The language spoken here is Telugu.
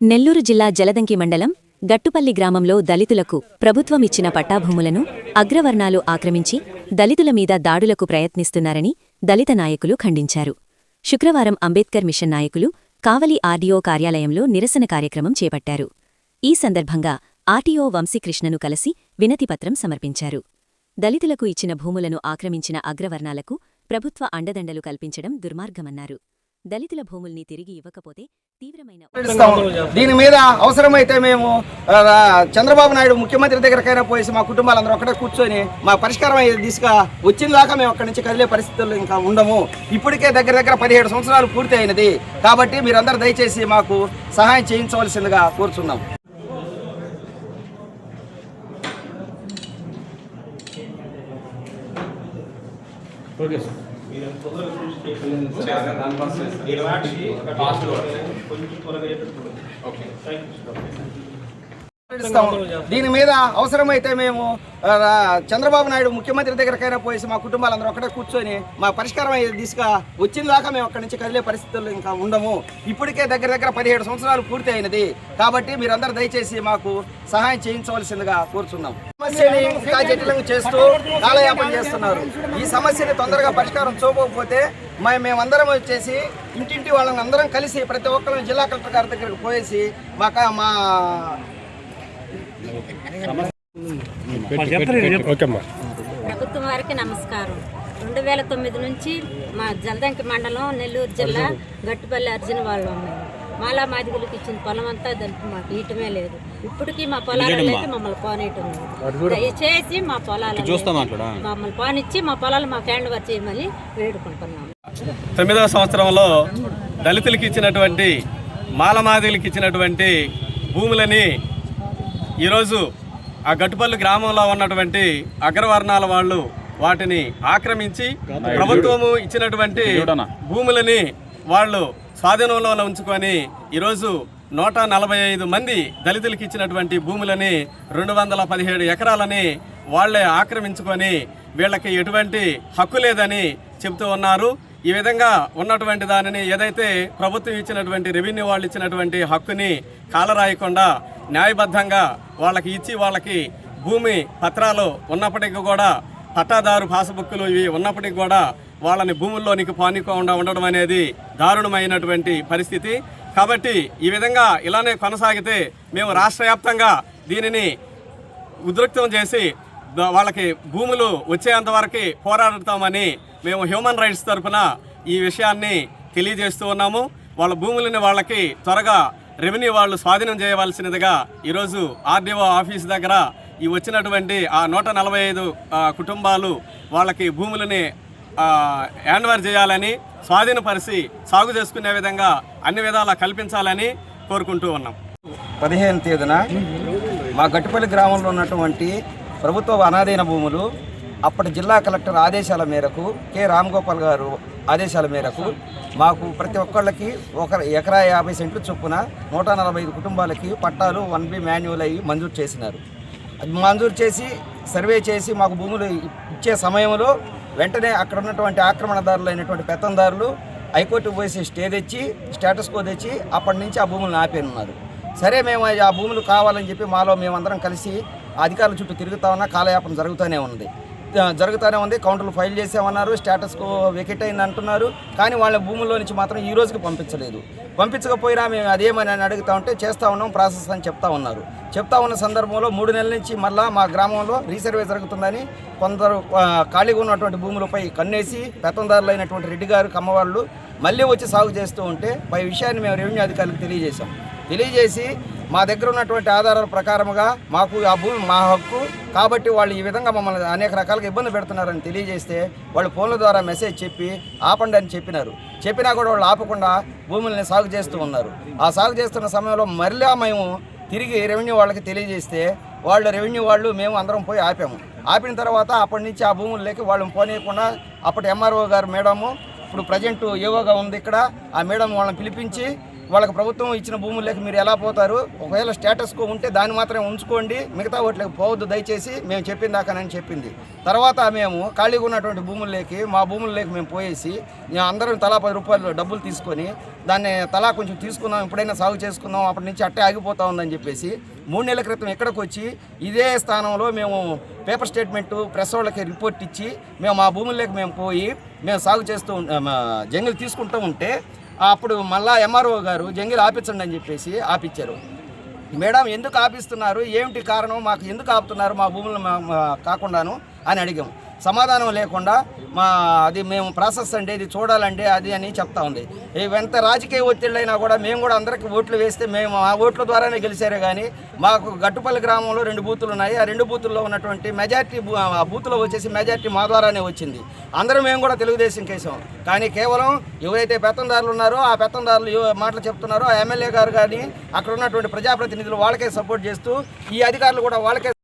నెల్లూరు జిల్లా జలదంకి మండలం గట్టుపల్లి గ్రామంలో దళితులకు ప్రభుత్వమిచ్చిన పట్టాభూములను అగ్రవర్ణాలు ఆక్రమించి దళితుల మీద దాడులకు ప్రయత్నిస్తున్నారని దళిత నాయకులు ఖండించారు. శుక్రవారం అంబేద్కర్ మిషన్ నాయకులు కావలి ఆర్డీఓ కార్యాలయంలో నిరసన కార్యక్రమం చేపట్టారు. ఈ సందర్భంగా ఆర్టీఓ వంశీకృష్ణను కలిసి వినతిపత్రం సమర్పించారు. దళితులకు ఇచ్చిన భూములను ఆక్రమించిన అగ్రవర్ణాలకు ప్రభుత్వ అండదండలు కల్పించడం దుర్మార్గమన్నారు. దళితుల భూముల్ని తిరిగి ఇవ్వకపోతే తీవ్రమైన దీని మీద అవసరమైతే మేము చంద్రబాబు నాయుడు ముఖ్యమంత్రి దగ్గరకైనా పోయేసి మా కుటుంబాలందరూ ఒక్కడే కూర్చొని మా పరిష్కారం అయ్యే దిశగా వచ్చిన దాకా మేము అక్కడి నుంచి కదిలే పరిస్థితుల్లో ఇంకా ఉండము. ఇప్పటికే దగ్గర 17 సంవత్సరాలు పూర్తి అయినది. కాబట్టి మీరందరూ దయచేసి మాకు సహాయం చేయించవలసిందిగా కోరుచున్నాం. Okay sir. దీని మీద అవసరమైతే మేము చంద్రబాబు నాయుడు ముఖ్యమంత్రి దగ్గరకైనా పోయేసి మా కుటుంబాలందరూ ఒక్కడే కూర్చొని మా పరిష్కారం అయ్యే దిశగా వచ్చిన దాకా మేము అక్కడి నుంచి కదిలే పరిస్థితుల్లో ఇంకా ఉండము. ఇప్పటికే దగ్గర 17 సంవత్సరాలు పూర్తి అయినది. కాబట్టి మీరందరూ దయచేసి మాకు సహాయం చేయించవలసిందిగా కోరుచున్నాం. సమస్యని ఇంకా జటిలంగా చేస్తూ కాలయాపన చేస్తున్నారు. ఈ సమస్యని తొందరగా పరిష్కారం చూపకపోతే మేమందరం వచ్చేసి ఇంటింటి వాళ్ళని అందరం కలిసి ప్రతి ఒక్కరిని జిల్లా కలెక్టర్ గారి దగ్గరకు పోయేసి మా ప్రభుత్వం వారికి నమస్కారం. 2009 నుంచి మా జలదంకి మండలం నెల్లూరు జిల్లా గట్టుపల్లి అర్జున వాళ్ళు ఉన్నారు. మాలా మాదిగులకు ఇచ్చిన పొలం అంతా దానికి మాకు ఇయటమే లేదు. ఇప్పటికీ మా పొలాలకి మమ్మల్ని పోనీయటం లేదు. దయచేసి మా పొలాలు మమ్మల్ని పోనిచ్చి మా పొలాలు మాకు హ్యాండ్ ఓవర్ చేయమని వేడుకుంటున్నాము. 9వ సంవత్సరంలో దళితులకి ఇచ్చినటువంటి మాలమాదిగులకి ఇచ్చినటువంటి భూములని ఈరోజు ఆ గట్టుపల్లి గ్రామంలో ఉన్నటువంటి అగ్రవర్ణాల వాళ్ళు వాటిని ఆక్రమించి ప్రభుత్వము ఇచ్చినటువంటి భూములని వాళ్ళు స్వాధీనంలో ఉంచుకొని ఈరోజు 145 మంది దళితులకి ఇచ్చినటువంటి భూములని 217 ఎకరాలని వాళ్లే ఆక్రమించుకొని వీళ్ళకి ఎటువంటి హక్కు లేదని చెబుతూ ఉన్నారు. ఈ విధంగా ఉన్నటువంటి దానిని ఏదైతే ప్రభుత్వం ఇచ్చినటువంటి రెవెన్యూ వాళ్ళు ఇచ్చినటువంటి హక్కుని కాలరాయకుండా న్యాయబద్ధంగా వాళ్ళకి ఇచ్చి వాళ్ళకి భూమి పత్రాలు ఉన్నప్పటికీ కూడా పట్టాదారు పాస్బుక్లు ఇవి ఉన్నప్పటికీ కూడా వాళ్ళని భూముల్లోనికి పానికోకుండా ఉండడం అనేది దారుణమైనటువంటి పరిస్థితి. కాబట్టి ఈ విధంగా ఇలానే కొనసాగితే మేము రాష్ట్ర వ్యాప్తంగా దీనిని ఉధృతం చేసి వాళ్ళకి భూములు వచ్చేంత వరకు పోరాడుతామని మేము హ్యూమన్ రైట్స్ తరఫున ఈ విషయాన్ని తెలియజేస్తూ ఉన్నాము. వాళ్ళ భూములని వాళ్ళకి త్వరగా రెవెన్యూ వాళ్ళు స్వాధీనం చేయవలసినదిగా ఈరోజు ఆర్డీఓ ఆఫీస్ దగ్గర ఈ వచ్చినటువంటి ఆ 145 కుటుంబాలు వాళ్ళకి భూములని హ్యాండ్ ఓవర్ చేయాలని, స్వాధీనపరిచి సాగు చేసుకునే విధంగా అన్ని విధాలా కల్పించాలని కోరుకుంటూ ఉన్నాం. 15వ తేదీన మా గట్టుపల్లి గ్రామంలో ఉన్నటువంటి ప్రభుత్వ అనాధీన భూములు అప్పటి జిల్లా కలెక్టర్ ఆదేశాల మేరకు కె రామగోపాల్ గారు ఆదేశాల మేరకు మాకు ప్రతి ఒక్కళ్ళకి 1 ఎకరా 50 సెంట్లు చొప్పున 145 కుటుంబాలకి పట్టాలు 1B మాన్యువల్ అయ్యి మంజూరు చేసినారు. మంజూరు చేసి సర్వే చేసి మాకు భూములు ఇచ్చే సమయంలో వెంటనే అక్కడ ఉన్నటువంటి ఆక్రమణదారులు అయినటువంటి పెత్తందారులు హైకోర్టు పోసి స్టే తెచ్చి స్టేటస్ కో తెచ్చి అప్పటి నుంచి ఆ భూములను ఆపేనున్నారు. సరే మేము ఆ భూములు కావాలని చెప్పి మాలో మేమందరం కలిసి అధికారుల చుట్టూ తిరుగుతా ఉన్నా కాలయాపన జరుగుతూనే ఉంది. కౌంటర్లు ఫైల్ చేసామన్నారు, స్టేటస్కు వెకెట్ అయింది అంటున్నారు. కానీ వాళ్ళ భూముల్లో నుంచి మాత్రం ఈ రోజుకి పంపించలేదు. పంపించకపోయినా మేము అదేమని అడుగుతా ఉంటే చేస్తూ ఉన్నాం ప్రాసెస్ అని చెప్తా ఉన్నారు. చెప్తా ఉన్న సందర్భంలో 3 నెలల నుంచి మళ్ళీ మా గ్రామంలో రీసర్వే జరుగుతుందని కొందరు ఖాళీగా ఉన్నటువంటి భూములపై కన్నేసి పెత్తందారులు అయినటువంటి రెడ్డి గారు కమ్మవాళ్ళు మళ్ళీ వచ్చి సాగు చేస్తూ ఉంటే పై విషయాన్ని మేము రెవెన్యూ అధికారులకు తెలియజేసి మా దగ్గర ఉన్నటువంటి ఆధారాల ప్రకారముగా మాకు ఆ భూమి మా హక్కు కాబట్టి వాళ్ళు ఈ విధంగా మమ్మల్ని అనేక రకాలుగా ఇబ్బంది పెడుతున్నారని తెలియజేస్తే వాళ్ళు ఫోన్ల ద్వారా మెసేజ్ చెప్పి ఆపండి అని చెప్పినా కూడా వాళ్ళు ఆపకుండా భూముల్ని సాగు చేస్తూ ఉన్నారు. ఆ సాగు చేస్తున్న సమయంలో మరలా మేము తిరిగి రెవెన్యూ వాళ్ళకి తెలియజేస్తే రెవెన్యూ వాళ్ళు మేము అందరం పోయి ఆపిన తర్వాత అప్పటి నుంచి ఆ భూముల్లోకి వాళ్ళని పోనీయకుండా అప్పటి ఎంఆర్ఓ గారు మేడము ఇప్పుడు ప్రజెంట్ ఏవోగా ఉంది ఇక్కడ ఆ మేడం వాళ్ళని పిలిపించి వాళ్ళకి ప్రభుత్వం ఇచ్చిన భూముల్లోకి మీరు ఎలా పోతారు? ఒకవేళ స్టేటస్ కో ఉంటే దాన్ని మాత్రమే ఉంచుకోండి, మిగతా వాటికి పోవద్దు దయచేసి మేము చెప్పిన దాకానని చెప్పింది. తర్వాత మేము ఖాళీగా ఉన్నటువంటి భూముల్లోకి మా భూముల్లోకి మేము పోయేసి అందరం తలా 10 రూపాయలు డబ్బులు తీసుకొని దాన్ని తలా కొంచెం తీసుకుందాం, ఎప్పుడైనా సాగు చేసుకుందాం, అప్పటి నుంచి అట్టే ఆగిపోతా ఉందని చెప్పేసి 3 నెలల క్రితం ఇక్కడికి వచ్చి ఇదే స్థానంలో మేము పేపర్ స్టేట్మెంటు ప్రెస్ వాళ్ళకి రిపోర్ట్ ఇచ్చి మేము మా భూముల్లోకి మేము పోయి మేము సాగు చేస్తూ జంగిల్ తీసుకుంటూ ఉంటే అప్పుడు మళ్ళా ఎంఆర్ఓ గారు జంగిల్ ఆపించండి అని చెప్పేసి ఆపించారు. మేడం ఎందుకు ఆపిస్తున్నారు, ఏమిటి కారణం, మాకు ఎందుకు ఆపుతున్నారు మా భూములు కాకుండాను అని అడిగాం. సమాధానం లేకుండా అది మేము ప్రాసెస్ అండి, ఇది చూడాలండి అది అని చెప్తా ఉంది. ఎంత రాజకీయ ఒత్తిళ్ళైనా కూడా మేము కూడా అందరికీ ఓట్లు వేస్తే మేము ఆ ఓట్ల ద్వారానే గెలిచారే కానీ మాకు గట్టుపల్లి గ్రామంలో 2 బూతులు ఉన్నాయి. ఆ 2 బూతుల్లో ఉన్నటువంటి మెజార్టీ ఆ బూత్లో వచ్చేసి మెజార్టీ మా ద్వారానే వచ్చింది. అందరూ మేము కూడా తెలుగుదేశం కేసాం. కానీ కేవలం ఎవరైతే పెత్తందారులు ఉన్నారో ఆ పెత్తందారులు మాటలు చెప్తున్నారో ఆ ఎమ్మెల్యే గారు కానీ అక్కడ ఉన్నటువంటి ప్రజాప్రతినిధులు వాళ్ళకే సపోర్ట్ చేస్తూ ఈ అధికారులు కూడా వాళ్ళకే